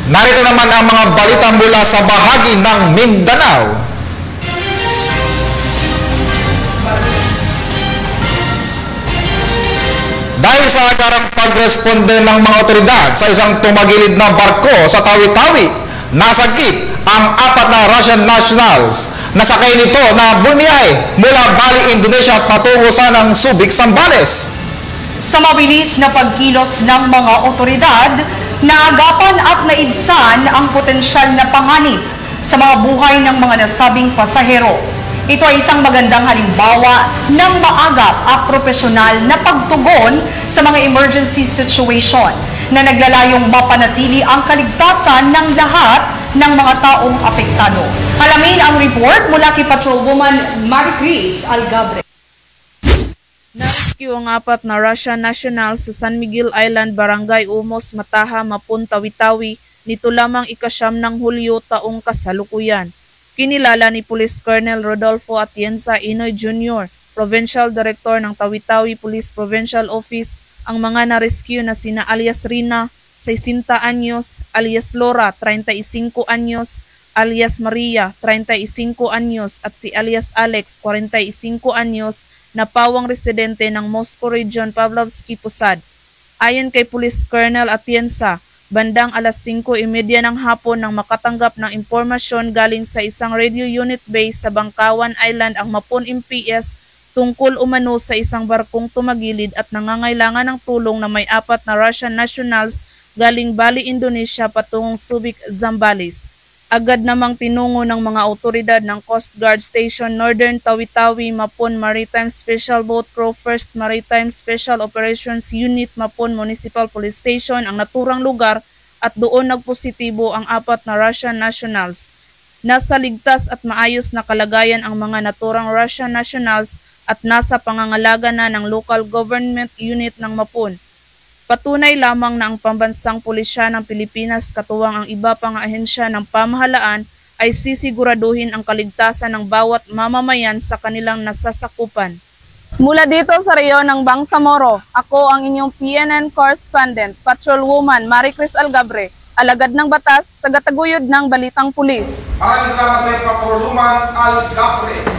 Narito naman ang mga balita mula sa bahagi ng Mindanao. Dahil sa agarang pagresponde ng mga otoridad sa isang tumagilid na barko sa Tawi-Tawi, nasagip ang 4 na Russian nationals na sakay nito na bumiyahe mula Bali, Indonesia patungo sa ng Subic, Zambales. Sa mabilis na pagkilos ng mga otoridad, naagapan at naibsan ang potensyal na panganib sa mga buhay ng mga nasabing pasahero. Ito ay isang magandang halimbawa ng maagap at profesional na pagtugon sa mga emergency situation na naglalayong mapanatili ang kaligtasan ng lahat ng mga taong apektado. Alamin ang report mula kay Patrolwoman Maricris Algabre. Na-rescue ang 4 na Russian nationals sa San Miguel Island, Barangay Umos, Mataha, Mapun, Tawi-Tawi nito lamang ika-9 ng Hulyo taong kasalukuyan. Kinilala ni Police Colonel Rodolfo Atienza Inoy Jr., Provincial Director ng Tawi-Tawi Police Provincial Office, ang mga na-rescue na sina alias Rina, 60 anyos, alias Laura, 35 anyos, alias Maria, 35 anyos at si alias Alex, 45 anyos, na pawang residente ng Moscow Region, Pavlovsky Posad. Ayon kay Police Colonel Atienza, bandang alas 5:30 ng hapon nang makatanggap ng impormasyon galing sa isang radio unit base sa Bangkawan Island ang Mapun MPS tungkol umano sa isang barkong tumagilid at nangangailangan ng tulong na may 4 na Russian nationals galing Bali, Indonesia patungong Subic, Zambales. Agad namang tinungo ng mga otoridad ng Coast Guard Station Northern Tawi-Tawi, Mapun Maritime Special Boat Crew 1st Maritime Special Operations Unit, Mapun Municipal Police Station ang naturang lugar at doon nagpositibo ang 4 na Russian nationals. Nasa ligtas at maayos na kalagayan ang mga naturang Russian nationals at nasa pangangalaga na ng local government unit ng Mapun. Patunay lamang na ang pambansang pulisya ng Pilipinas katuwang ang iba pang ahensya ng pamahalaan ay sisiguraduhin ang kaligtasan ng bawat mamamayan sa kanilang nasasakupan. Mula dito sa rehiyon ng Bangsamoro, ako ang inyong PNN correspondent, Patrolwoman Maricris Algabre, alagad ng batas, tagataguyod ng Balitang Pulis. Maraming salamat sa Patrolwoman Algabre.